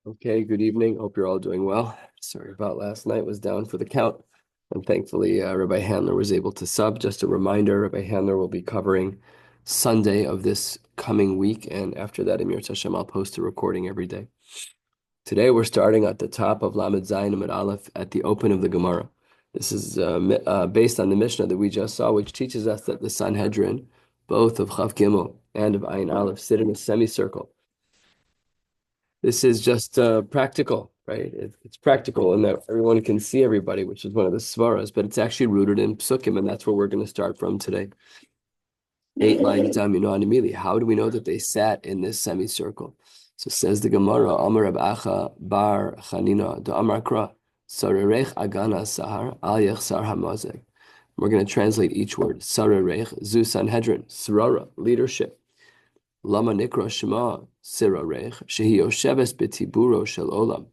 Okay, good evening. Hope you're all doing well. Sorry about last night, was down for the count. And thankfully, Rabbi Handler was able to sub. Just a reminder, Rabbi Handler will be covering Sunday of this coming week. And after that, Amir Tashem, I'll post a recording every day. Today, we're starting at the top of Lamed Zayin Amid Aleph at the open of the Gemara. This is based on the Mishnah that we just saw, which teaches us that the Sanhedrin, both of Chav Gimel and of Ayin Aleph, sit in a semicircle. This is just practical, right? It's practical in that everyone can see everybody, which is one of the svaras, but it's actually rooted in psukim, and that's where we're going to start from today. 8 lines down, and immediately, how do we know that they sat in this semicircle? So says the Gemara, Amar Rab Acha bar Chanina do Amar Kra Sarerech Agana Sahar Al Yechsar Hamazeg. We're going to translate each word. Sarerech Zu Sanhedrin Srara leadership. Lama nikra shema sirarech shehi yosheves betiburo shel olam.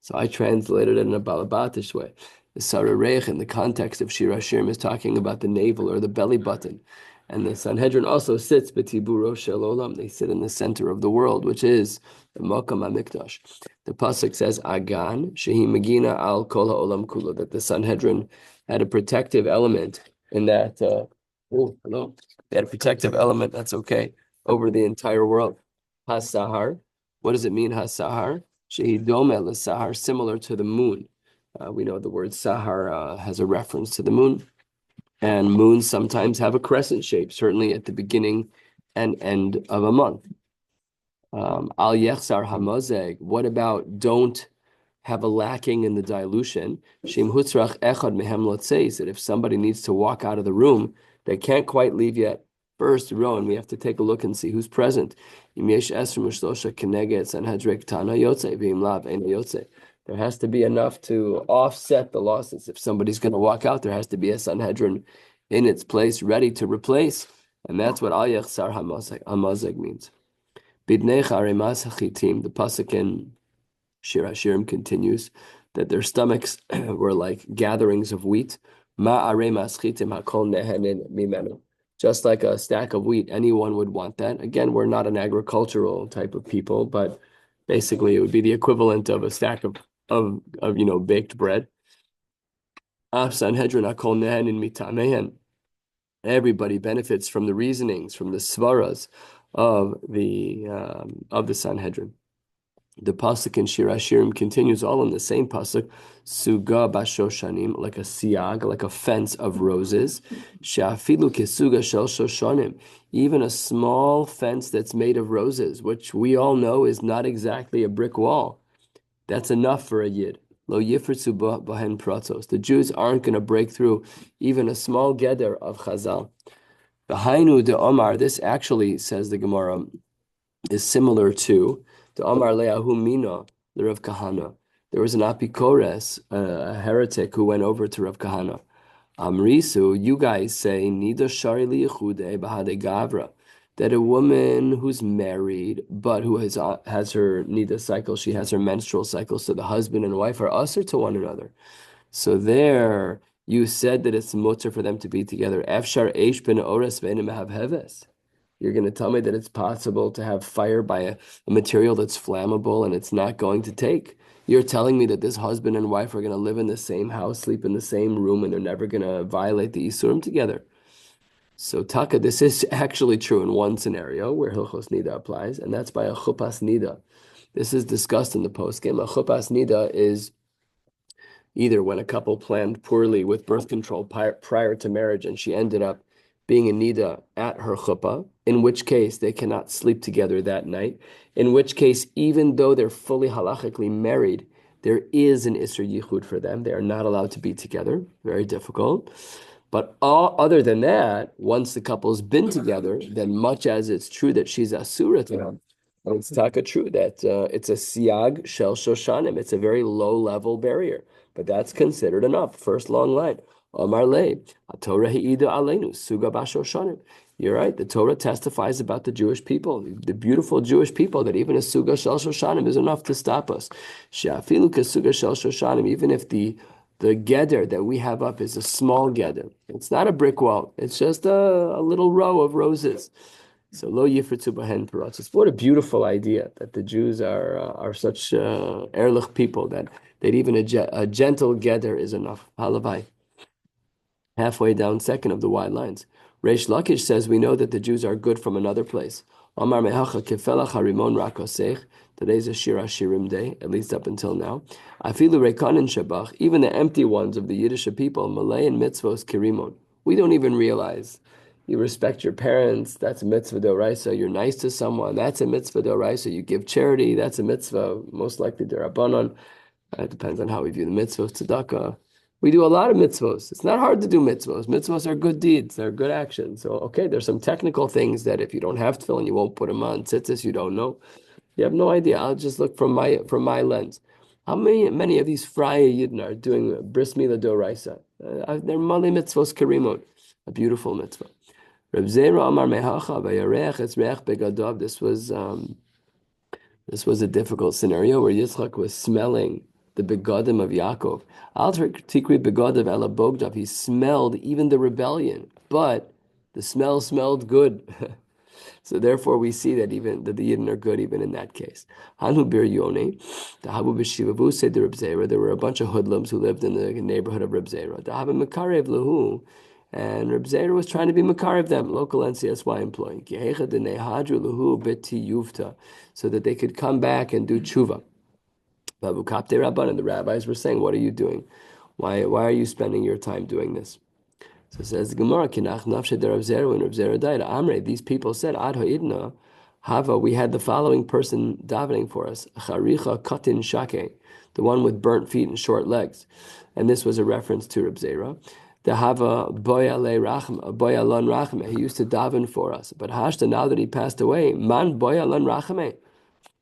So I translated it in a balabatish way. The sararech in the context of Shir Hashirim is talking about the navel or the belly button, and the Sanhedrin also sits betiburo shel olam. They sit in the center of the world, which is the Makam HaMikdash. The pasuk says Agan shehi megina al kol haolam kulo, that the Sanhedrin had a protective element in that. They had a protective element. That's okay. Over the entire world. Has-Sahar. What does it mean, Has-Sahar? Shehidome le-Sahar, similar to the moon. We know the word Sahar has a reference to the moon. And moons sometimes have a crescent shape, certainly at the beginning and end of a month. Al Yechsar Hamazeg. What about don't have a lacking in the dilution? Shim Hutzrach Echad Mehem Lotzeis, that if somebody needs to walk out of the room, they can't quite leave yet. First row, and we have to take a look and see who's present. There has to be enough to offset the losses. If somebody's going to walk out, there has to be a Sanhedrin in its place, ready to replace. And that's what Al Yechsar Hamazeg means. Bidnei Charemas Hachitim, the pasuk in Shir Hashirim continues that their stomachs were like gatherings of wheat. Ma'aremas Chitim Hakol Nehenin Mimenu. Just like a stack of wheat, anyone would want that. Again, we're not an agricultural type of people, but basically it would be the equivalent of a stack of baked bread. Sanhedrin akol nehenin mitamehen. Everybody benefits from the reasonings, from the svaras of the Sanhedrin. The pasuk in Shir Hashirim continues all in the same pasuk. Suga bashoshanim, like a siag, like a fence of roses. Shafilu kesuga shel shoshanim, even a small fence that's made of roses, which we all know is not exactly a brick wall. That's enough for a yid. Lo yifritzu bahen pratzos. The Jews aren't going to break through even a small geder of chazal. V'hainu de Omar. This actually, says the Gemara, is similar to the Omar Leahu Mina, the Rav Kahana. There was an Apikores, a heretic, who went over to Rav Kahana. Amrisu, you guys say, Nida Shari Liyachude Bahade Gavra, that a woman who's married, but who has her Nida cycle, she has her menstrual cycle, so the husband and wife are usher to one another. So there, you said that it's mutter for them to be together. Efshar Eish ben Ores ve'enim mehavheves. You're going to tell me that it's possible to have fire by a material that's flammable and it's not going to take. You're telling me that this husband and wife are going to live in the same house, sleep in the same room, and they're never going to violate the Isurim together. So Taka, this is actually true in one scenario where Hilchos Nida applies, and that's by a Chupas Nida. This is discussed in the postgame. A Chupas Nida is either when a couple planned poorly with birth control prior to marriage and she ended up being a nida at her chuppah, in which case they cannot sleep together that night, in which case, even though they're fully halachically married, there is an Isser Yichud for them. They are not allowed to be together. Very difficult. But other than that, once the couple's been together, then much as it's true that she's asura to him, and it's taka true that it's a siag shel shoshanim. It's a very low-level barrier, but that's considered enough. First long line. Omar le, Torah hi'ida aleinu, suga bashoshanim. You're right. The Torah testifies about the Jewish people, the beautiful Jewish people, that even a suga shel shoshanim is enough to stop us. She'afilu kesuga shel shoshanim, even if the geder that we have up is a small geder. It's not a brick wall. It's just a little row of roses. So lo yifritzu bahen paratzos. What a beautiful idea that the Jews are such ehrlich people that even a gentle gather is enough. Halavai. Halfway down second of the wide lines. Reish Lakish says we know that the Jews are good from another place. Amar mehacha kefelach harimon rakosech. Today's a Shir Hashirim day, at least up until now. Afilu rekanin shabach, even the empty ones of the Yiddish people, Malay and mitzvos kirimon. We don't even realize. You respect your parents, that's a mitzvah d'oraisa. You're nice to someone, that's a mitzvah d'oraisa. You give charity, that's a mitzvah, most likely d'Rabbanan. It depends on how we view the mitzvahs, tzedakah. We do a lot of mitzvahs. It's not hard to do mitzvahs. Mitzvahs are good deeds. They're good actions. So, okay, there's some technical things that if you don't have tefillin, you won't put them on. Tzitzis, you don't know. You have no idea. I'll just look from my lens. How many of these Freie Yidden are doing bris milah d'oraisa? They're mali mitzvos karimot, a beautiful mitzvah. Reb Zera Amar Mehacha v'Yarech Etzreach Begadov. This was a difficult scenario where Yitzchak was smelling the begadim of Yaakov. Alter tikri begadim ela bogdav. He smelled even the rebellion, but the smell smelled good. So therefore, we see that even that the Yidden are good even in that case. Hanhu bir Yoni, the Habu b'Shivavu said to Reb Zera. There were a bunch of hoodlums who lived in the neighborhood of Reb Zera. The Habu Makarev Lahu. And Reb Zera was trying to be Makarev them, local NCSY employee. So that they could come back and do tshuva. And the rabbis were saying, what are you doing? Why are you spending your time doing this? So it says the Gemara, Kinach nafshe de Rav Zera, when Rav Zera died, Amre, these people said, Ad ha'idna, Hava, we had the following person davening for us, Charicha katin shake, the one with burnt feet and short legs. And this was a reference to Rav Zera. The Hava boya lan rachme, he used to daven for us. But Hashta, now that he passed away, man boya lan rachme,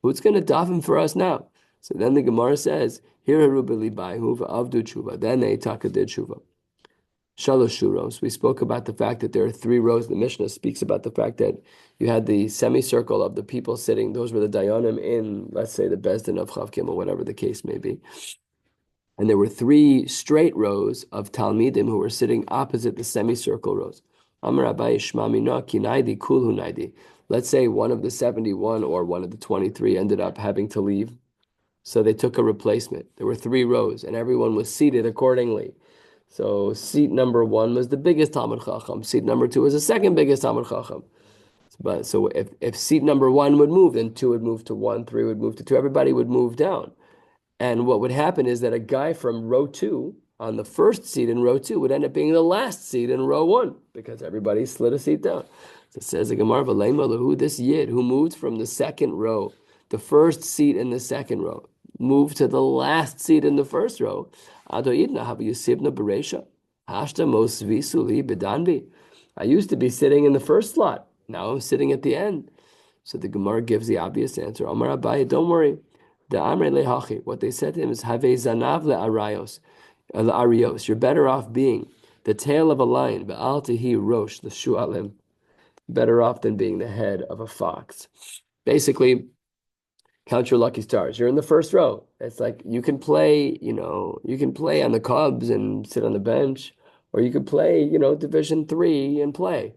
who's going to daven for us now? So then the Gemara says, Here Harubali Baihu Avdu Tshuva. Then they taka did Tshuva. Shalosh Shuros. We spoke about the fact that there are 3 rows. The Mishnah speaks about the fact that you had the semicircle of the people sitting. Those were the Dayanim in, let's say, the Bezdin of Chav Gimel, whatever the case may be. And there were 3 straight rows of Talmidim who were sitting opposite the semicircle rows. Amar Abaye Shmami no Kinaidi Kulhu Naidi. Let's say one of the 71 or one of the 23 ended up having to leave. So they took a replacement. There were 3 rows, and everyone was seated accordingly. So seat number 1 was the biggest Talmud Chacham. Seat number 2 was the second biggest Talmud Chacham. But so if seat number 1 would move, then 2 would move to 1, 3 would move to 2. Everybody would move down. And what would happen is that a guy from row 2 on the first seat in row 2 would end up being the last seat in row 1 because everybody slid a seat down. So it says the Gemara, who this Yid who moved from the second row, the first seat in the second row, moved to the last seat in the first row. I used to be sitting in the first slot. Now I'm sitting at the end. So the Gemara gives the obvious answer. Amar Abaye, don't worry. What they said to him is, Have zanav le'arios. You're better off being the tail of a lion, be'al tehi rosh, the shu'alim. Better off than being the head of a fox. Basically, count your lucky stars. You're in the first row. It's like you can play on the Cubs and sit on the bench, or you could play, Division III and play.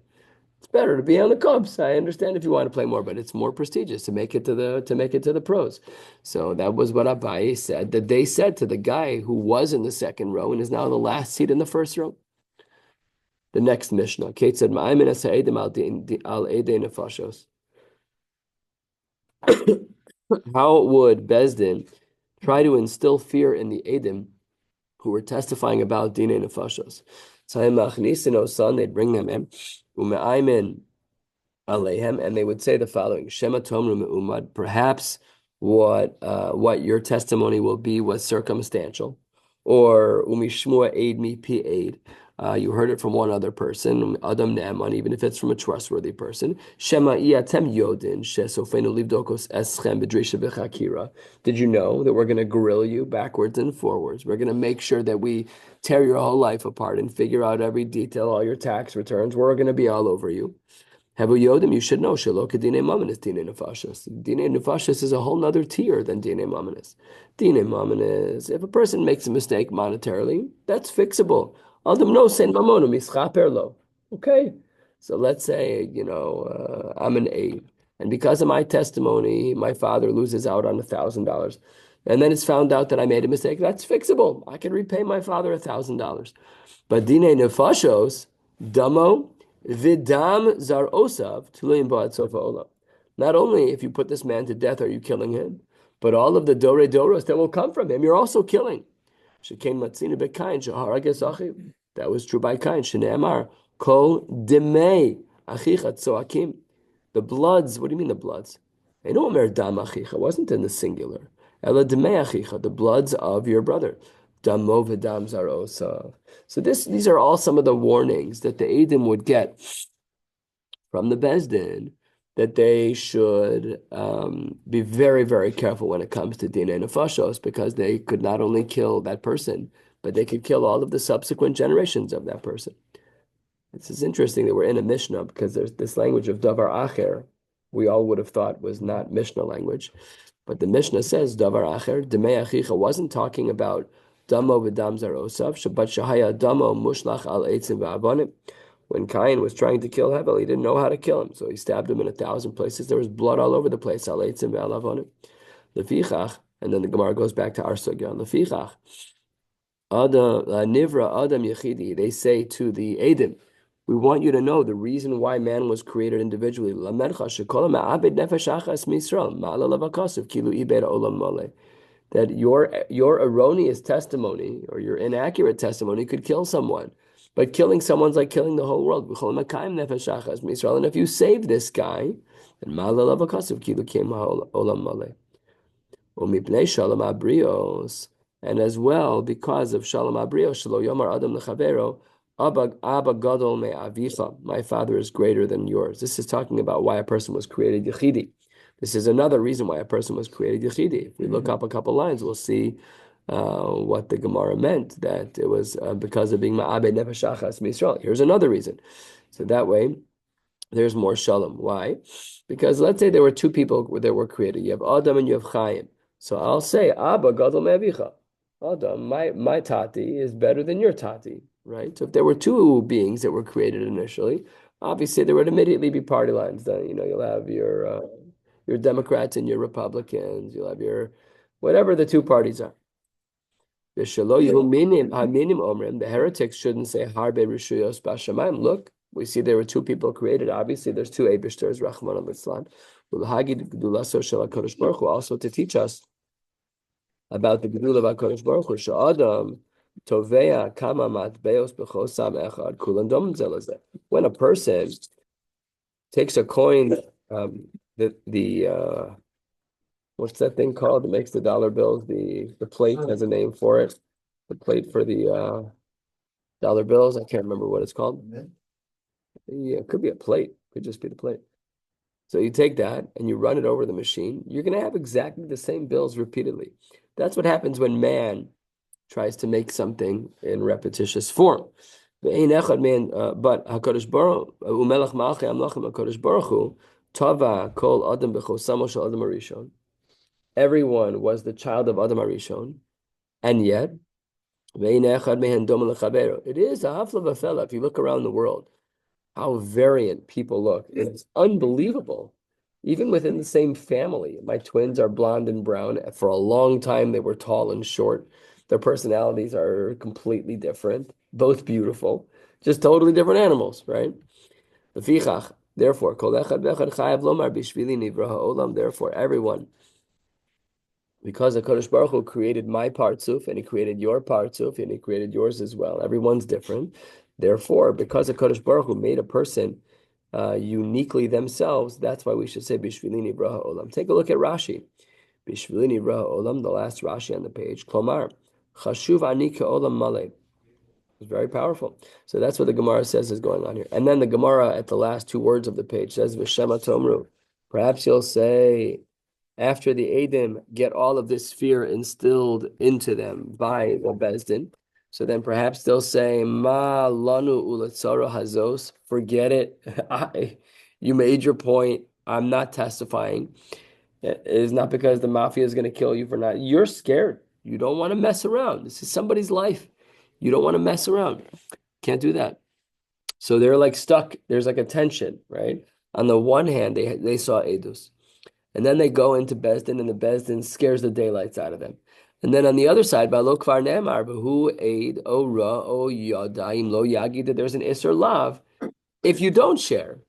It's better to be on the Cubs. I understand if you want to play more, but it's more prestigious to make it to the pros. So that was what Abaye said, that they said to the guy who was in the second row and is now the last seat in the first row. The next Mishnah, Kate said, Ma'amin asa'edim al edei nefashos. How would Bezdin try to instill fear in the Edim who were testifying about Dinei Nefashos? They'd bring them in, and they would say the following: Shema Tomru Me'umad. Perhaps what your testimony will be was circumstantial, or Umishmua Aid Mi Pi Aid. You heard it from one other person, Adam Ne'eman, even if it's from a trustworthy person. Shema iatem yodin shesofenu livdokos eschem b'drisha b'chakira. Did you know that we're going to grill you backwards and forwards? We're going to make sure that we tear your whole life apart and figure out every detail, all your tax returns. We're going to be all over you. Havu yodim, you should know, shelo kedinei mamanis dinei nefashos. Dinei nefashos is a whole nother tier than dinei mamanis. Dinei mamanis, if a person makes a mistake monetarily, that's fixable. Adam no sen mamono mischaper lo. Okay, So let's say, I'm an aide, and because of my testimony, my father loses out on $1,000. And then it's found out that I made a mistake. That's fixable. I can repay my father $1,000. But dine nefashos, damo, vidam zar osav, tulim ba'at sofa olam. Not only if you put this man to death are you killing him, but all of the dore doros that will come from him, you're also killing. Shekain matzina bekain shahara gesachiv. That was true by Kain. Shneemar kol demei achicha tzoakim. The bloods. What do you mean the bloods? I know Omer dam achicha wasn't in the singular. Ela demei achicha, the bloods of your brother. Damo v'dam zarosa. So these are all some of the warnings that the Edom would get from the Bezdin, that they should be very, very careful when it comes to Dina and Nefashos, because they could not only kill that person, but they could kill all of the subsequent generations of that person. This is interesting that we're in a Mishnah, because there's this language of Davar Acher we all would have thought was not Mishnah language. But the Mishnah says, Davar Acher, Demei Achicha wasn't talking about Damo v'dam zarosav, but Shahaya Damo mushlach al eitzim v'avonim. When Cain was trying to kill Hevel, he didn't know how to kill him, so he stabbed him in 1,000 places. There was blood all over the place. Al eitzim v'alavonim. Lefichach, and then the Gemara goes back to our sugya. Lefichach, Adam Nivra Adam Yechidi. They say to the Edom, we want you to know the reason why man was created individually. That your erroneous testimony or your inaccurate testimony could kill someone. But killing someone's like killing the whole world. And if you save this guy, then and as well because of Shalom Abrios, Shelo Yomar Adam Lechavero, Abba Gadol Me Avicha, my father is greater than yours. This is talking about why a person was created Yechidi. This is another reason why a person was created Yechidi. If we look up a couple lines, we'll see what the Gemara meant, that it was because of being Ma'abed Nefesh Achas Miyisrael. Here's another reason. So that way, there's more Shalom. Why? Because let's say there were two people that were created. You have Adam and you have Chaim. So I'll say, Abba Gadol Me Avicha. Adam, my Tati is better than your Tati. Right? So if there were two beings that were created initially, obviously there would immediately be party lines. Then you'll have your Democrats and your Republicans. You'll have your whatever the two parties are. The heretics shouldn't say Harbe Rishuyos Bashamayim. Look, we see there were two people created. Obviously, there's two Eibishters, Rahman al-Islam. Also to teach us about the Gedul of HaKadosh Baruch Hu. Sha'adam Tovea kama matbeos b'chosam echad kulan dom zelazeh. When a person takes a coin, what's that thing called that makes the dollar bills? The plate has a name for it. The plate for the dollar bills. I can't remember what it's called. Yeah, it could be a plate. Could just be the plate. So you take that and you run it over the machine. You're going to have exactly the same bills repeatedly. That's what happens when man tries to make something in repetitious form. But HaKadosh Baruch Hu, Umelech Malchei Amlachim, HaKadosh Baruch Hu, Tava Kol Adam B'chosamo Shel Adam Harishon. Everyone was the child of Adam Harishon, and yet, it is a hafla v'fela. If you look around the world, how variant people look. It's unbelievable. Even within the same family, my twins are blonde and brown. For a long time, they were tall and short. Their personalities are completely different, both beautiful, just totally different animals, right? Therefore, therefore, everyone, because the Kodesh Baruch Hu created my partzuf and he created your partzuf and he created yours as well. Everyone's different. Therefore, because the Kodesh Baruch Hu made a person uniquely themselves, that's why we should say Bishvili Nivra Olam. Take a look at Rashi. Bishvili Nivra Olam, the last Rashi on the page. Klomar, Chashuv Ani Ke'olam Malay. It's very powerful. So that's what the Gemara says is going on here. And then the Gemara at the last two words of the page says V'shema Tomru. Perhaps you'll say, after the Edom get all of this fear instilled into them by the Bezdin, so then perhaps they'll say, Ma lanu ulatzara hazos, forget it. You made your point. I'm not testifying. It is not because the mafia is going to kill you for not. You're scared. You don't want to mess around. This is somebody's life. You don't want to mess around. Can't do that. So they're like stuck. There's like a tension, right? On the one hand, they saw Edus. And then they go into Bezdin, and the Bezdin scares the daylights out of them. And then on the other side, Valo Kvar Nemar, Behu Eid, O Ra, O Yadaim, Lo Yagi, that there's an Isser Lav if you don't share.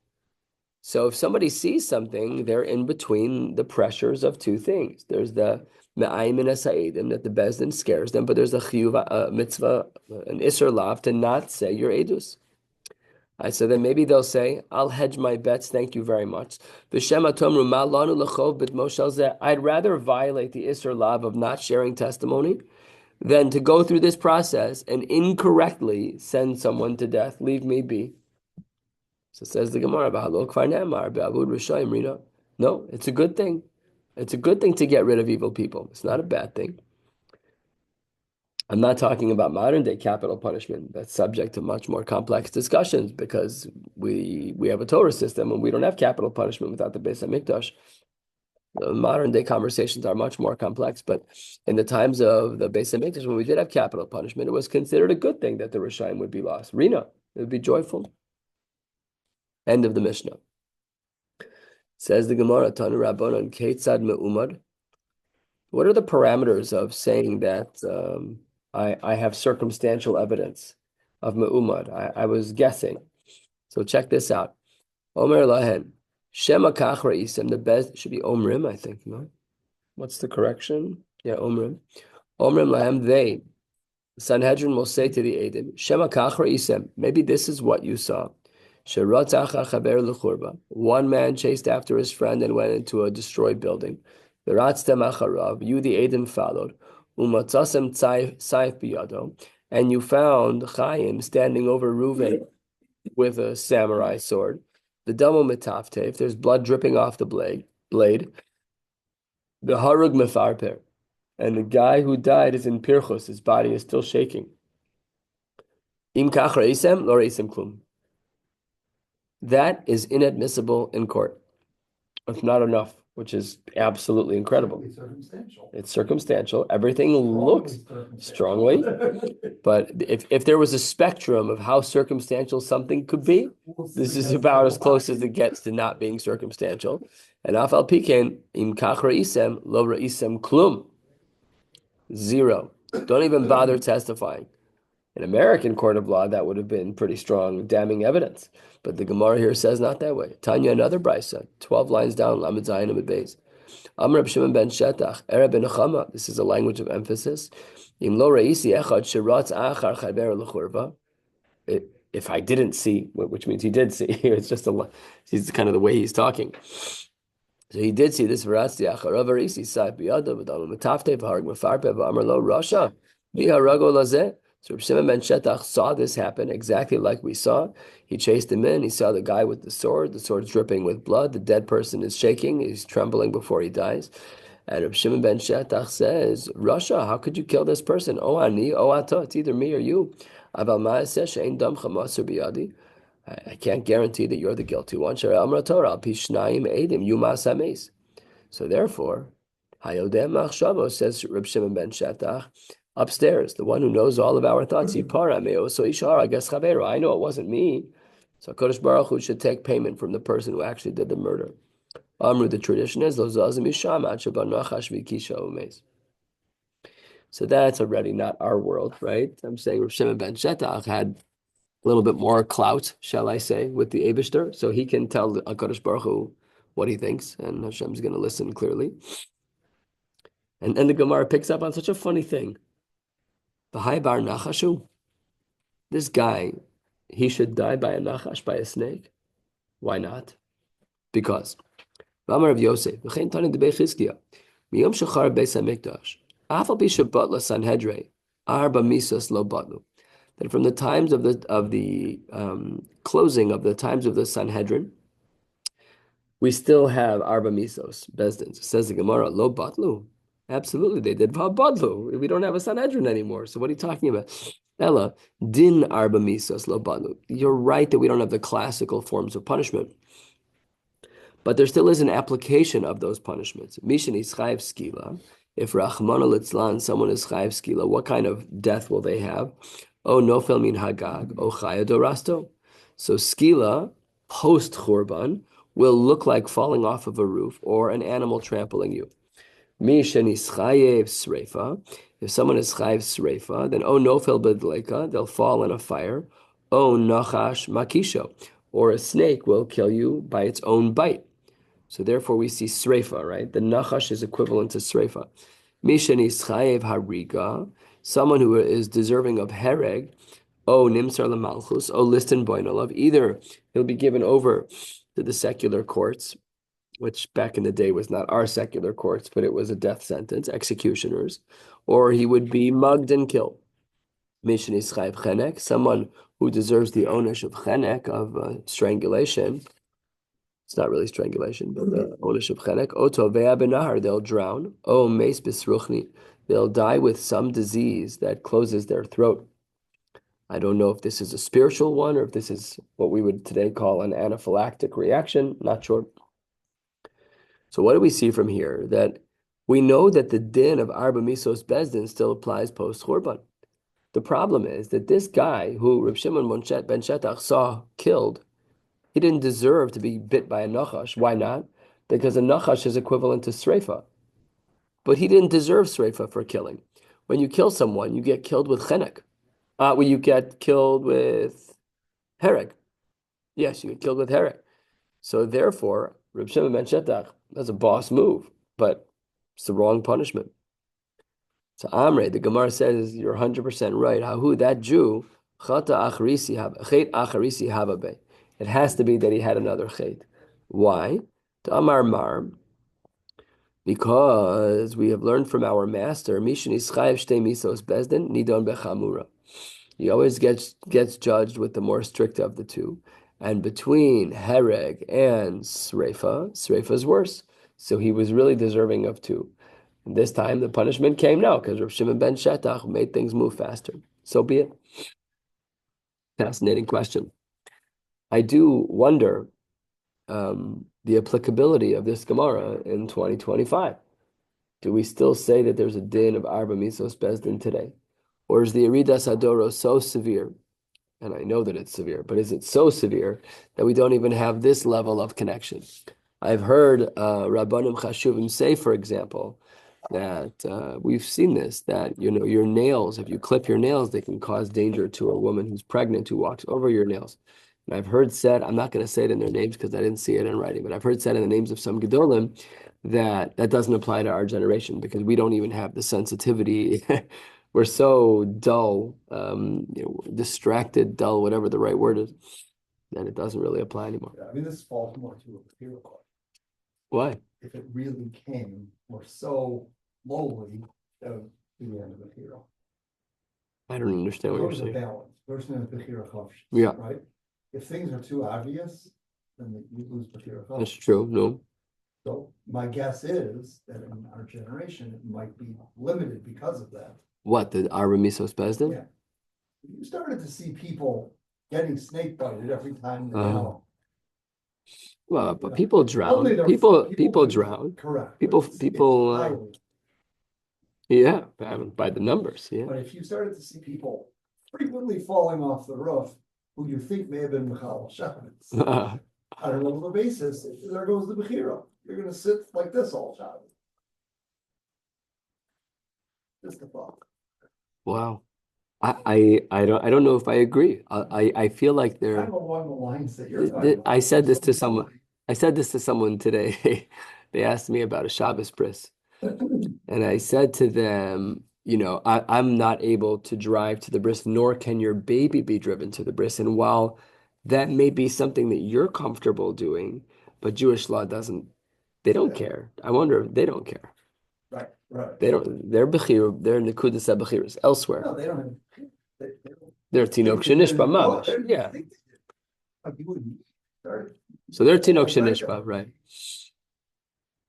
So if somebody sees something, they're in between the pressures of two things. There's the Me'ayim Sa'idim, that the Bezdin scares them, but there's a Chiyuv, mitzvah, an Isser Lav to not say your Edus. So then maybe they'll say, I'll hedge my bets, thank you very much. I'd rather violate the Isser Lav of not sharing testimony than to go through this process and incorrectly send someone to death. Leave me be. So says the Gemara, no, it's a good thing. It's a good thing to get rid of evil people. It's not a bad thing. I'm not talking about modern day capital punishment. That's subject to much more complex discussions because we have a Torah system and we don't have capital punishment without the Beis Hamikdash. The modern day conversations are much more complex, but in the times of the Beis Hamikdash, when we did have capital punishment, it was considered a good thing that the Rishayim would be lost. Rina, it would be joyful. End of the Mishnah. Says the Gemara, Tanu Rabbanon, Keitzad Me'umad. What are the parameters of saying that I have circumstantial evidence of Me'umad? I was guessing. So check this out. Omer Lahen. Shema Kach Ra'isem. The best should be Omrim, I think, no? What's the correction? Yeah, Omrim. Omrim Lahem, they. Sanhedrin will say to the Eidim, Shema Kach Ra'isem. Maybe this is what you saw. One man chased after his friend and went into a destroyed building. You, the Eidim, followed. And you found Chaim standing over Reuven with a samurai sword. The Damo Metaftef, there's blood dripping off the blade. The Harug Mefarper. And the guy who died is in Pirchus, his body is still shaking. Im Kach Reisem, Lo Reisem Klum. That is inadmissible in court. It's not enough, which is absolutely incredible. It's circumstantial. Everything looks strongly, but if there was a spectrum of how circumstantial something could be, this is about as close as it gets to not being circumstantial. And afal piken im kach ra'isem lo ra'isem klum. 0. Don't even bother testifying. In American court of law, that would have been pretty strong, damning evidence. But the Gemara here says not that way. Tanya, another brisa, 12 lines down, Lamed Zayin Amud Beis. Amar Reb Shimon ben Shetach, Erev ben Nechama. This is a language of emphasis. Im lo reisi echad sheratz achar chaber lechurva. If I didn't see, which means he did see, it's just it's kind of the way he's talking. So he did see this. V'ratzti acharav reisi sa'if biyada v'dalu metafte v'harag mefarpe v'amar lo rasha v'harago lazeh. So Reb Shimon ben Shetach saw this happen exactly like we saw. He chased him in. He saw the guy with the sword's dripping with blood. The dead person is shaking. He's trembling before he dies. And Reb Shimon ben Shetach says, Rasha, how could you kill this person? Oh, ani, oh, ato, it's either me or you. Aval ma'aseh she'ein dam chamasur biyadi. I can't guarantee that you're the guilty one. Shara amra Torah, al pi shnayim eidim, you ma'asames. So therefore, hayodem machshavo, says Reb Shimon ben Shetach, upstairs, the one who knows all of our thoughts. I know it wasn't me. So Kodesh Baruch Hu should take payment from the person who actually did the murder. Amru, the tradition is, so that's already not our world, right? I'm saying Rav Shimon ben Shetach had a little bit more clout, shall I say, with the Eibishter, so he can tell Kodesh Baruch Hu what he thinks, and Hashem's going to listen clearly. And the Gemara picks up on such a funny thing. The Haibar Nachashu, this guy, he should die by a Nachash, by a snake. Why not? Because Ramar of Yosef, V'chein Tani Debei Chizkiya, Miyom Shachar Beis HaMikdash, Afal Pi Shabbat Sanhedrin, Arba Misos Lo Batlu. That from the times of the closing of the times of the Sanhedrin, we still have Arba Misos, Bezdins. It says the Gemara, Lo Batlu. Absolutely, they did Badlu. We don't have a Sanhedrin anymore. So what are you talking about? Ella, din arba misas lo badlu. You're right that we don't have the classical forms of punishment. But there still is an application of those punishments. Mishin is chayiv skila. If Rachmana litzlan, someone is chayiv skila, what kind of death will they have? Oh, nofel min hagag, oh chaya dorasto. So skila, post-churban, will look like falling off of a roof or an animal trampling you. If someone is chayev sreifa, then nofel b'dleika, they'll fall in a fire. Nachash makisho, or a snake will kill you by its own bite. So therefore we see sreifa, right? The nachash is equivalent to sreifa. Mishanis chayev hariga, someone who is deserving of hereg, nimsar lemalchus, listin boinolav. Either he'll be given over to the secular courts, which back in the day was not our secular courts, but it was a death sentence, executioners, or he would be mugged and killed. Mishanis chayev chenek, someone who deserves the onish of chenek, of strangulation. It's not really strangulation, but the onish of chenek. Oto ve'ah benahar, they'll drown. O meis bisruchni, they'll die with some disease that closes their throat. I don't know if this is a spiritual one or if this is what we would today call an anaphylactic reaction. Not sure. So what do we see from here? That we know that the din of Arba Misos Bezdin still applies post-Churban. The problem is that this guy who Reb Shimon ben Shetach saw killed, he didn't deserve to be bit by a nachash. Why not? Because a nachash is equivalent to sreifa. But he didn't deserve sreifa for killing. When you kill someone, you get killed with chenek. When you get killed with hereg. Yes, you get killed with hereg. So therefore, Reb Shimon ben Shetach, that's a boss move, but it's the wrong punishment. So Amre, the Gemara says, you're 100% right. Hahu, that Jew, chata acharisi hababe. It has to be that he had another chait. Why? To Amar Mar, because we have learned from our master, Mishin Ischayev Shtei Misos Bezdin, Nidon Bechamura. He always gets judged with the more strict of the two. And between hereg and sreifa is worse. So he was really deserving of two. And this time the punishment came now because Rav Shimon ben Shetach made things move faster. So be it. Fascinating question. I do wonder the applicability of this Gemara in 2025. Do we still say that there's a din of Arba Misos Bezdin today? Or is the Eridas Adoro so severe, and I know that it's severe, but is it so severe that we don't even have this level of connection? I've heard Rabbanim Chashuvim say, for example, that we've seen this, that your nails, if you clip your nails, they can cause danger to a woman who's pregnant who walks over your nails. And I've heard said, I'm not going to say it in their names because I didn't see it in writing, but I've heard said in the names of some Gedolim that doesn't apply to our generation because we don't even have the sensitivity. We're so dull, distracted, dull, whatever the right word is, that it doesn't really apply anymore. Yeah, I mean, this falls more to a hero question. Why? If it really came or so lowly, that would be the end of the hero. I don't understand what you're There's a saying. balance. There's no Bechira Chosh. Yeah. Right? If things are too obvious, then you lose Bechira Chosh. That's true. No. So my guess is that in our generation, it might be limited because of that. What, the Arba Misos Bezdin? Yeah. You started to see people getting snake bited every time they know. Well, but people drown. Only People drown. Correct. People. Yeah, by the numbers. Yeah. But if you started to see people frequently falling off the roof, who you think may have been Michal Shabbos, on a regular basis, there goes the Bechira. You're going to sit like this all Shabbos. Just a thought. Wow. I don't know if I agree. I feel like they're kind of along the lines that you're talking about. I said this to someone today. They asked me about a Shabbos bris. And I said to them, I'm not able to drive to the bris, nor can your baby be driven to the bris. And while that may be something that you're comfortable doing, but Jewish law doesn't, they don't care. I wonder if they don't care. Right. They're bechir, they're nekudas bechiras elsewhere. No, they don't have. They're tinok shenishba mamash. Yeah. So they're tinok shenishba, right?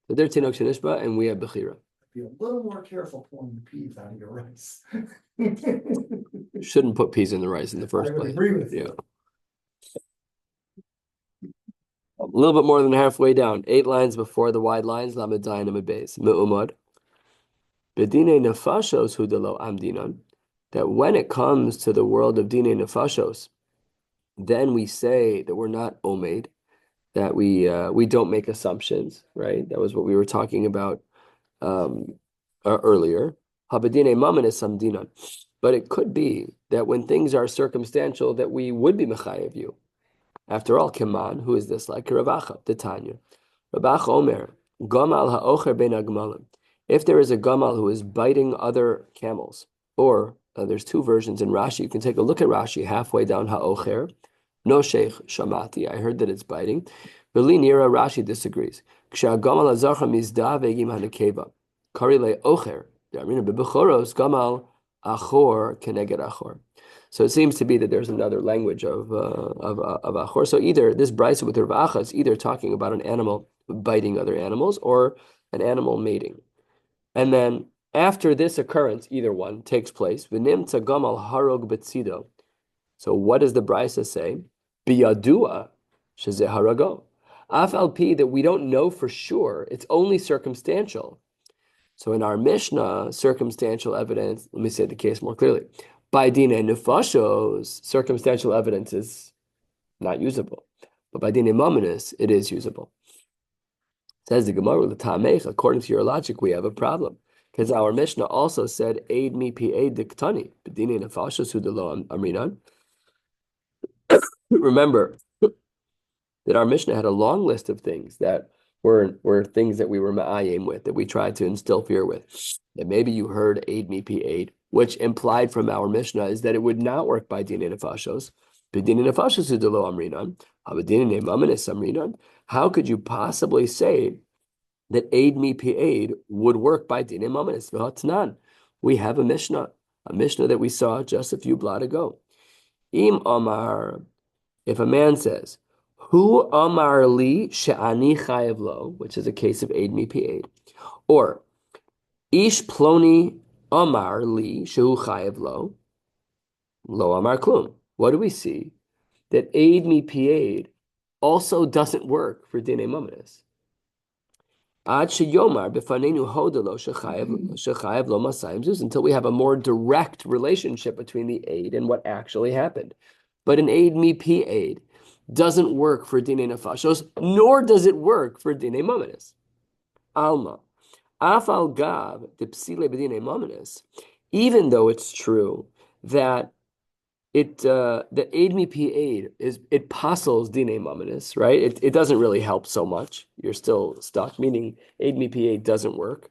So they're tinok shenishba, and we have bechira. Be a little more careful pulling the peas out of your rice. Shouldn't put peas in the rice in the first place. I agree with you. A little bit more than halfway down. 8 lines before the wide lines. Lamed Zayin Amud Beis. Me'umad. Bedine nefashos hudalo amdinan. That when it comes to the world of dine nefashos, then we say that we're not omed, that we don't make assumptions, right? That was what we were talking about um, earlier. Habadine mamen is samdinan. But it could be that when things are circumstantial, that we would be mechayev you. After all, Kiman, who is this like? Ravacha, the Tanya. Ravacha Omer, Gamal ha'ocher ben agmalim. If there is a Gamal who is biting other camels, or there's two versions in Rashi, you can take a look at Rashi halfway down ha'ocher. No sheikh shamati, I heard that it's biting. Beli nira, Rashi disagrees. Ksha-gamal hazacha mizda ve'gim hanekeva. Kari le'ocher. Darmina bebechoros gamal achor keneged achor. So it seems to be that there's another language of achor. So either this brisa with Ravacha is either talking about an animal biting other animals or an animal mating. And then after this occurrence, either one takes place. V'nim gamal harog betzido. So what does the brisa say? Biyadua shezeh harago. Afal pi, that we don't know for sure. It's only circumstantial. So in our Mishnah, circumstantial evidence, let me say the case more clearly. By dine nefashos, circumstantial evidence is not usable. But by dine mominus, it is usable. Says the Gemara, l'tamech, according to your logic, we have a problem. Because our Mishnah also said, aid mi pi aid diktani, but dine nefashos hu delo amrinan. Remember that our Mishnah had a long list of things that were things that we were ma'ayim with, that we tried to instill fear with. That maybe you heard aid mi pi aid, which implied from our Mishnah is that it would not work by dine nefashos. B'dine nefashos hu delo amrinan, hab'dine nemamenes amrinan. How could you possibly say that aid mi pi aid would work by dine nemamenes? V'hatnan. We have a Mishnah that we saw just a few blot ago. Im Amar, if a man says, Hu Amar li she'ani chayev lo, which is a case of aid mi pi aid, or Ish ploni Amar li shehu chayev lo Amar klum. What do we see? That aid mi pi aid also doesn't work for dine mominus. Ad sheyomar b'fanenu hodelo shechayev lo masayim zuz, until we have a more direct relationship between the aid and what actually happened. But an aid mi pi aid doesn't work for dine nefashos, nor does it work for dine mominus. Alma, afal gav de psile b'dine mominus, even though it's true that the aid mi pi aid it passes dine mominus, right? It doesn't really help so much. You're still stuck, meaning aid mi pi aid doesn't work.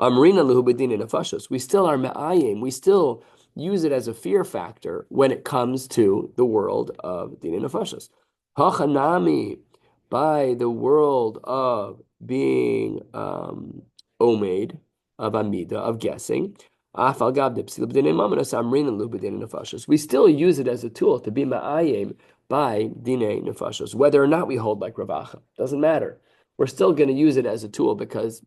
Amrina luhu b'dine nefashos. We still are me'ayim. We still use it as a fear factor when it comes to the world of dine nefashos. Hachanami, by the world of being omed, of amida, of guessing. We still use it as a tool to be ma'ayim by dine nefashos, whether or not we hold like Ravacha. Doesn't matter. We're still going to use it as a tool because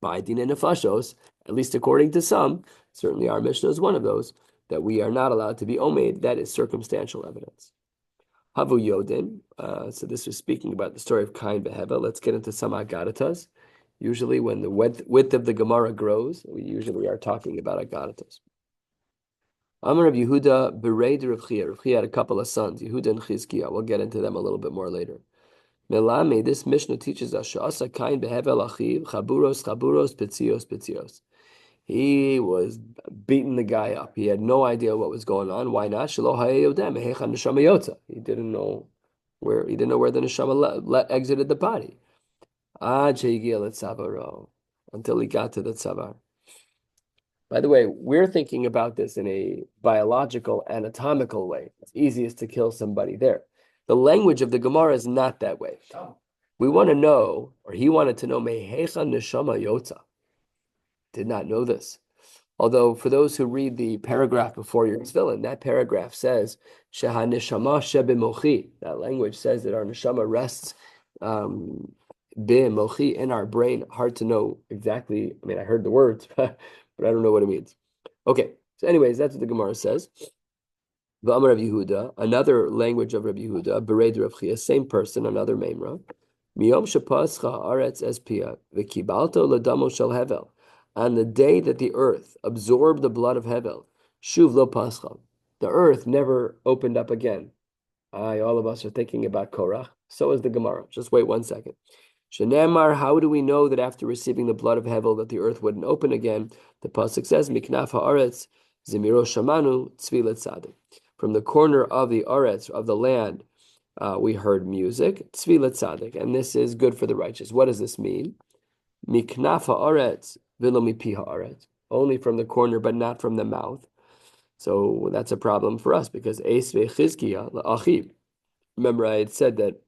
by dine nefashos, at least according to some, certainly our Mishnah is one of those, that we are not allowed to be omed. That is circumstantial evidence. Havu Yodin. So this was speaking about the story of Cain Beheva. Let's get into some Agadatas. Usually when the width of the Gemara grows, we usually are talking about Agadatas. Amar of Yehuda, Bereid Rav Chia. Rav Chia had a couple of sons, Yehuda and Chizkiah. We'll get into them a little bit more later. Melame, this Mishnah teaches us, Sha'asa Cain Behevel Achiv, Chaburos, Chaburos, Petzios, Petzios. He was beating the guy up. He had no idea what was going on. Why not? He didn't know where the neshama exited the body. Until he got to the tzavar. By the way, we're thinking about this in a biological, anatomical way. It's easiest to kill somebody there. The language of the Gemara is not that way. We want to know, or he wanted to know, Mehecha neshama yotza. Did not know this. Although for those who read the paragraph before your tefillin, that paragraph says, Sheha neshama shebemochi. That language says that our neshama rests mochi in our brain. Hard to know exactly. I mean, I heard the words, but I don't know what it means. Okay. So anyways, that's what the Gemara says. V'amar Rav Yehuda, another language of Rav Yehuda, Bereid Rav Chia, same person, another memra. Miyom shepascha aretz espia v'kibalto ladamo shel hevel. On the day that the earth absorbed the blood of Hevel, Shuv lo pascha, the earth never opened up again. All of us are thinking about Korach. So is the Gemara. Just wait 1 second. Shenemar, how do we know that after receiving the blood of Hevel that the earth wouldn't open again? The pasuk says, Miknaf haaretz zemiro shamanu tzvilat tzaddik. From the corner of the aretz, of the land, we heard music, tzvilat tzaddik, and this is good for the righteous. What does this mean? Miknaf haaretz v'lo mipi haaretz. Only from the corner, but not from the mouth. So that's a problem for us because Eis ve'chizkiya la'achiv. Remember, I had said that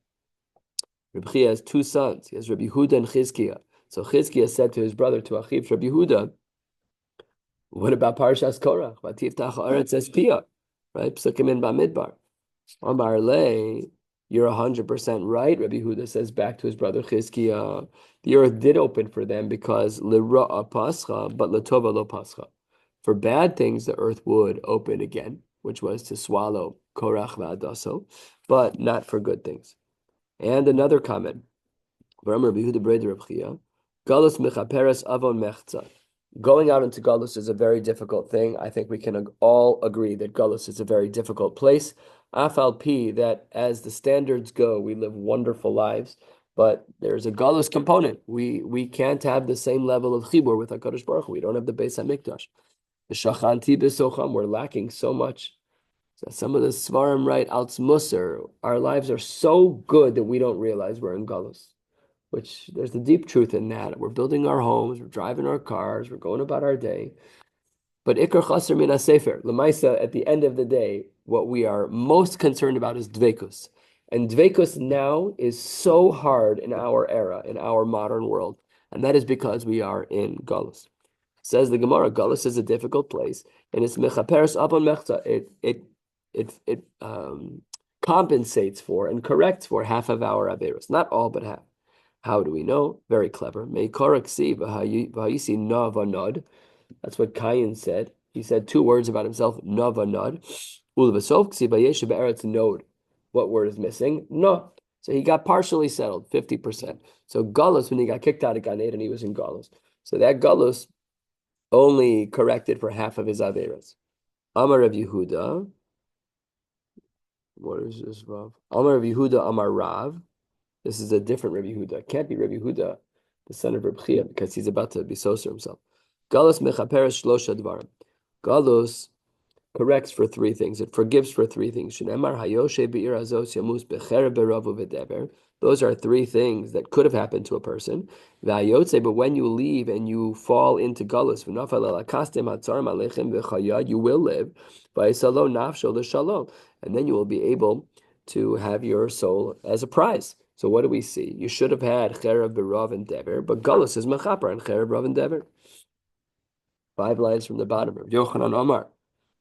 Rabbi Chia has 2 sons. He has Rabbi Yehuda and Chizkiah. So Chizkiah said to his brother, to Achiv, Rabbi Yehuda, what about Parshas Korach? Vatiftach haaretz es piyah, right? Psukim in Bamidbar. Amar le, you're 100% right. Rabbi Yehuda says back to his brother Chizkiah, the earth did open for them because lira'a pascha, but latova lo pascha. For bad things, the earth would open again, which was to swallow Korach v'adaso, but not for good things. And another comment. Going out into Galus is a very difficult thing. I think we can all agree that Galus is a very difficult place. Afal pi, that as the standards go, we live wonderful lives, but there's a Galus component. We can't have the same level of chibur with HaKadosh Baruch Hu. We don't have the Beis HaMikdash. The Shachanti b'socham, we're lacking so much. So some of the Svarim write, Alts Musar, our lives are so good that we don't realize we're in Galus. Which there's the deep truth in that. We're building our homes, we're driving our cars, we're going about our day. But Ikar Chaser Min HaSefer, Lamaisa, at the end of the day, what we are most concerned about is Dvekus. And Dvekus now is so hard in our era, in our modern world. And that is because we are in Galus. Says the Gemara, Galus is a difficult place, and it's Mechaperes Abon Mechza. It compensates for and corrects for half of our Averos. Not all, but half. How do we know? Very clever. That's what Cain said. He said 2 words about himself, Navanod. Nod. What word is missing? No. So he got partially settled, 50%. So Galus, when he got kicked out of Gan Eden, he was in Galus. So that Galus only corrected for half of his Averas. Amar Rav Yehuda. What is this, Rav? Amar Rav Yehuda, Amar Rav. This is a different Rabbi Yehuda. It can't be Rabbi Yehuda, the son of Rabbi Chia, because he's about to be soser himself. Galus mechaperes shlosha dvarim. Galus corrects for 3 things. It forgives for 3 things. Shenemar hayoshe be'ir azos yamus becherev beravu v'deber. Those are 3 things that could have happened to a person. V'ayotze, but when you leave and you fall into Galus, v'nafal elakastem hatzarim alechem v'chayad, you will live. V'ayisalo nafsho l'shalom, and then you will be able to have your soul as a prize. So what do we see? You should have had Cherev, Berav, and Dever, but Galus is Mechaper and Cherev, Rav, and Dever. 5 lines from the bottom. Rav Yochanan Omar.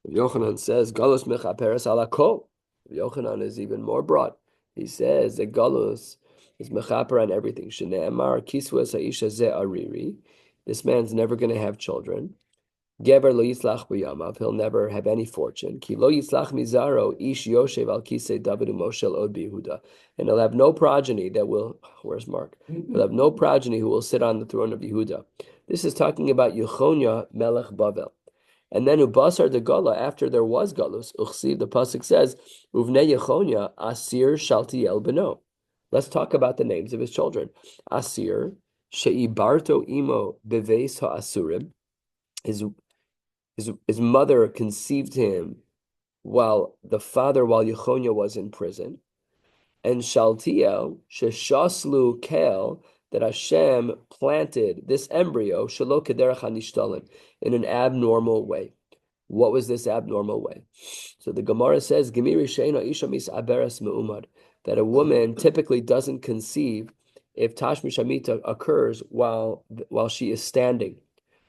Rav Yochanan says, Galus Mechaperes ala kol. Rav Yochanan is even more broad. He says that Galus is Mechaper on everything. Shne'emar kiswas ha'isha ze ariri. This man's never going to have children. Geber lo yislach b'yamav, he'll never have any fortune. Ki lo yislach mizaro ish yoshev al kisei David u'Moshe od b'Yehuda, and he'll have no progeny that will. Where's Mark? He'll have no progeny who will sit on the throne of Yehuda. This is talking about Yechonia Melech Bavel, and then ubasar de Gala. After there was Galus, uchsiv, the pasuk says uvnei Yechonia Asir Shaltiel beno. Let's talk about the names of his children. Asir sheibarto imo beveis ha'asurim. His mother conceived him while Yechonia was in prison. And Shaltiel, Sheshaslu Kel, that Hashem planted this embryo, Shelo Kederach HaNishtalin, in an abnormal way. What was this abnormal way? So the Gemara says, Gemiri Sheina Isha Mis Aberes Me'umad, that a woman typically doesn't conceive if Tashmish Hamita occurs while she is standing.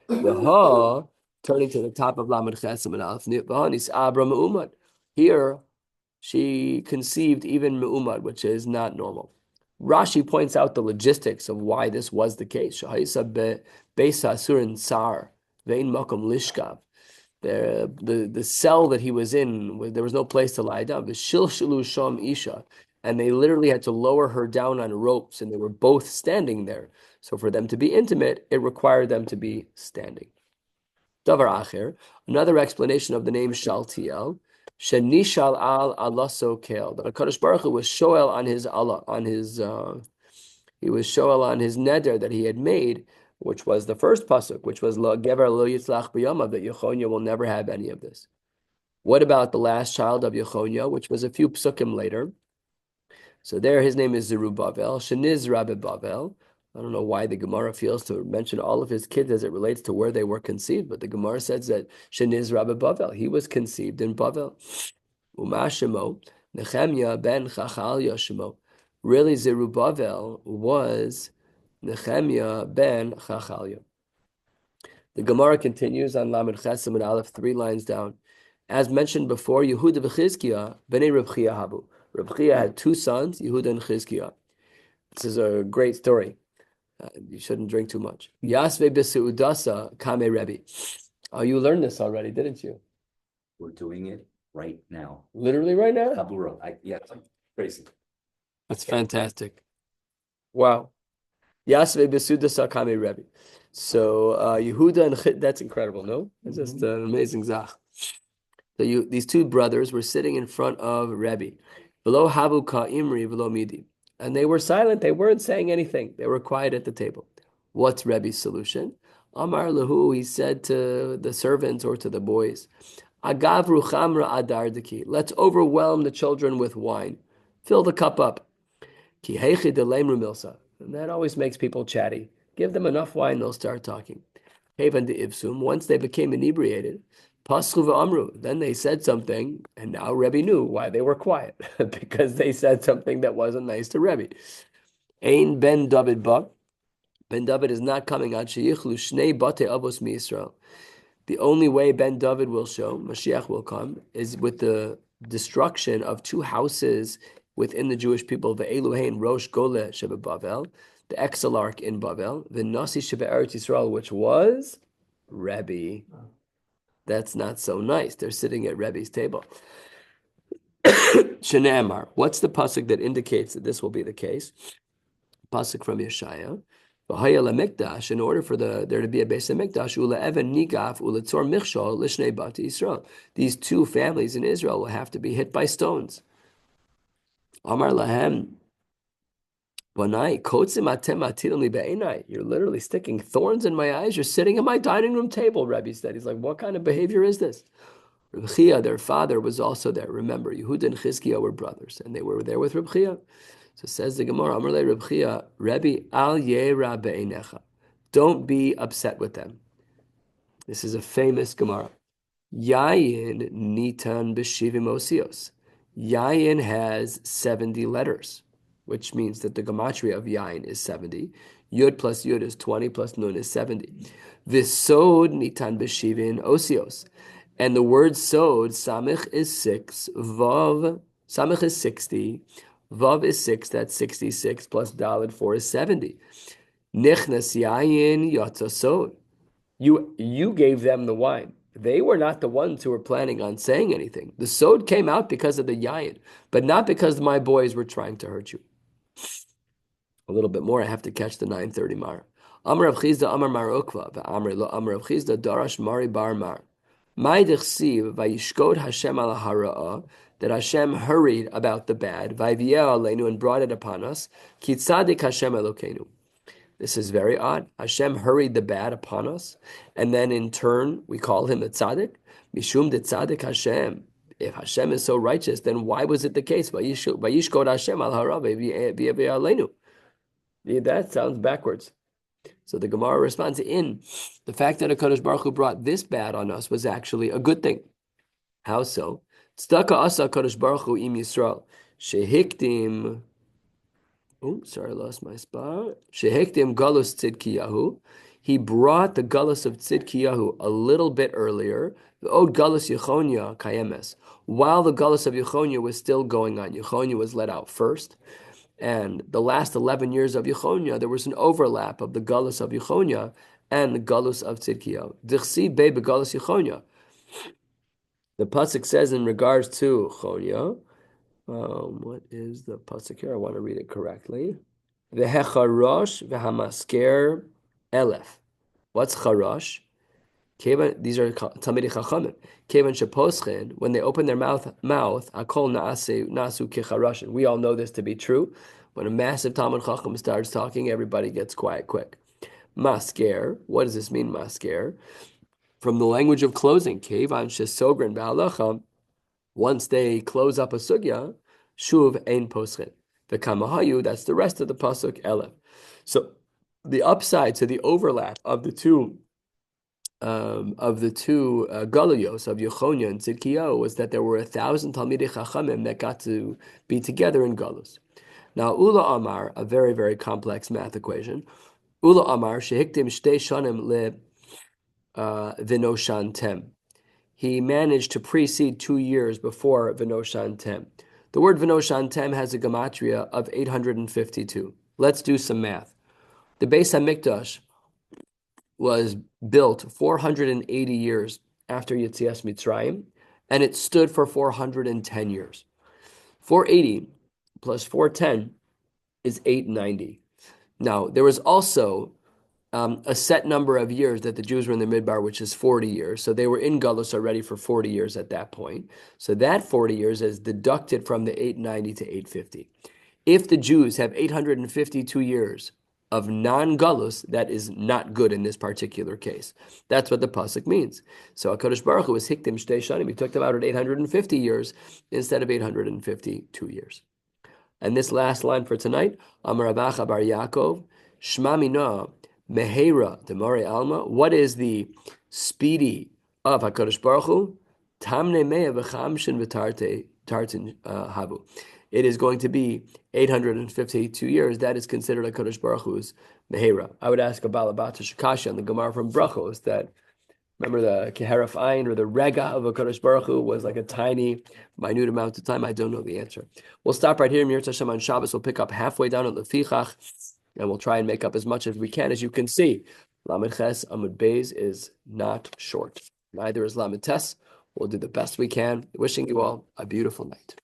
The turning to the top of Lamed Chesam and Aleph Nitvahanis Abra Me'umad. Here, she conceived even Me'umad, which is not normal. Rashi points out the logistics of why this was the case. Shahisa Beisa Asurin Sar Vein Makom Lishkav. The cell that he was in, there was no place to lie down. V'shilshilu Sham Isha, and they literally had to lower her down on ropes, and they were both standing there. So for them to be intimate, it required them to be standing. Davar Acher, another explanation of the name Shaltiel. Shenishal al Allah so kel. The HaKadosh Baruch Hu was shoel on his Allah, on his he was shoel on his neder that he had made, which was the first pasuk, which was lo gever lo yitzlach b'yamav, that Yechonia will never have any of this. What about the last child of Yechonia, which was a few psukim later? So there, his name is Zerubbabel, Sheniz Rabbi Bavel. I don't know why the Gemara feels to mention all of his kids as it relates to where they were conceived, but the Gemara says that Sheniz Rabbi Bavel, he was conceived in Bavel. Umashemo, Nehemiah ben Chachalya Shemo. Really, Zerubbabel was Nehemiah ben Chachalya. The Gemara continues on Lamed Chesem and Aleph, 3 lines down. As mentioned before, Yehuda v'Chizkiah b'nei Reb Chia habu. Reb Chia had 2 sons, Yehuda and Chizkiah. This is a great story. You shouldn't drink too much. Yasve b'seudasa kame Rebbe. Oh, you learned this already, didn't you? We're doing it right now. Literally right now? Kabura. Yeah, it's like crazy. That's fantastic. Wow. Yasve b'seudasa kame Rebbe. So Yehuda and Chit, that's incredible, no? It's just an amazing zach. So these 2 brothers were sitting in front of Rebbe. Below habu ka imri, below midi. And they were silent. They weren't saying anything. They were quiet at the table. What's Rebbe's solution? Amar lahu, he said to the servants or to the boys, Agavru chamra adardaki. Let's overwhelm the children with wine. Fill the cup up. Ki heichi delemru milsa. And that always makes people chatty. Give them enough wine, they'll start talking. Haven de ipsum. Once they became inebriated, paschu v'amru. Then they said something, and now Rebbe knew why they were quiet, because they said something that wasn't nice to Rebbe. Ein ben David ba. Ben David is not coming on sheyichlu shnei bate avos mi Yisrael. The only way Ben David will show, Mashiach will come, is with the destruction of 2 houses within the Jewish people, the Eluhain Rosh Gole Sheba Bavel, the exilarch in Bavel, the Nasi Sheba Eretz Yisrael, which was Rebbe. That's not so nice. They're sitting at Rebbe's table. Shene'emar. What's the pasuk that indicates that this will be the case? Pasuk from Yeshaya. In order for there to be a Beis Hamikdash, ula even nigaf ula tzor michshol l'shnei bati Yisrael. These 2 families in Israel will have to be hit by stones. Amar lahem, Vanai kotzim atem atidim li be'enai. You're literally sticking thorns in my eyes. You're sitting at my dining room table, Rebbe said. He's like, what kind of behavior is this? Reb Chia, their father, was also there. Remember, Yehuda and Chizkiah were brothers, and they were there with Reb Chia. So says the Gemara, Amar le Reb Chia, Rebbe al yera be'enecha. Don't be upset with them. This is a famous Gemara. Yayin nitan b'shivim osios. Yayin has 70 letters, which means that the gematria of Yayin is 70. Yud plus Yud is 20 plus Nun is 70. V'sod nitan b'shivim osios. And the word sod, samich is 6, vav, samich is 60, vav is 6, that's 66, plus dalid 4 is 70. Nichnas yayin yatsa sod. You gave them the wine. They were not the ones who were planning on saying anything. The sod came out because of the yayin, but not because my boys were trying to hurt you. A little bit more, I have to catch the 9:30 mar. Amar Rav Chizda, Amar Mar Ukva, Amar Rav Chizda, Darash Mari Bar Mar. Ma'idechsiv vayishkod Hashem al hara'ah, that Hashem hurried about the bad, vayvieh aleinu, and brought it upon us. Ki tzadik Hashem Elokeinu. This is very odd. Hashem hurried the bad upon us, and then in turn we call him a tzaddik. Mishum de tzaddik Hashem. If Hashem is so righteous, then why was it the case? Vayishkod Hashem al hara'ah vayvieh aleinu. That sounds backwards. So the Gemara responds, the fact that HaKadosh Baruch Hu brought this bad on us was actually a good thing. How so? Tzedakah asa HaKadosh Baruch Hu im Yisrael. Shehiktim, I lost my spot. Shehiktim galus tzidkiyahu. He brought the galus of tzidkiyahu a little bit earlier. The od galus Yechonia kayemes. While the galus of Yechonia was still going on. Yechonia was let out first. And the last 11 years of Yechonia, there was an overlap of the Galus of Yechonia and the Galus of Tzidkiyahu. Dichsi be begalus Yechonia. The pasuk says in regards to Yechonia, what is the pasuk here? I want to read it correctly. Vehecharosh vehamasker elef. What's charosh? These are Talmidei Chachamim. Kevan sheposchen, when they open their mouth, Hakol nasu kicharashin. We all know this to be true. When a massive Talmud Chacham starts talking, everybody gets quiet quick. Masker, what does this mean, masker? From the language of closing, Kevan shesogren ba'alacha, once they close up a sugya, shuv ein poschen. The kamahayu, that's the rest of the pasuk elef. So the upside to the overlap of the two galuyos of Yechonia and Tzidkiyahu was that there were 1,000 Talmidei Chachamim that got to be together in galus. Now Ula Amar, a very, very complex math equation. Ula Amar shehiktim shtei shanim le vinoshantem. He managed to precede 2 years before vinoshantem. The word vinoshantem has a gematria of 852. Let's do some math. The Beis Hamikdash was built 480 years after Yetzias Mitzrayim, and it stood for 410 years. 480 plus 410 is 890. Now, there was also a set number of years that the Jews were in the Midbar, which is 40 years. So they were in Galus already for 40 years at that point. So that 40 years is deducted from the 890 to 850. If the Jews have 852 years of non-galus, that is not good in this particular case. That's what the pasuk means. So HaKadosh Baruch Hu was hiktim shtei shanim. He talked about it 850 years instead of 852 years. And this last line for tonight, Amar Abacha bar Yaakov, Shma Mina Mehera Demare Alma. What is the speedy of HaKadosh Baruch Hu? Tamne Mea v'chamshin v'tarte tartin habu. It is going to be 852 years. That is considered a Kadosh Baruch Hu's Mehera. I would ask a Balabata Shakashi on the Gemara from Brachos that, remember the Keheref Ayin or the Rega of a Kadosh Baruch Hu was like a tiny, minute amount of time. I don't know the answer. We'll stop right here. Mir Tashem on Shabbos. We'll pick up halfway down at Lefichach, and we'll try and make up as much as we can. As you can see, Lamed Ches Amud Beis is not short. Neither is Lamed Tes. We'll do the best we can. Wishing you all a beautiful night.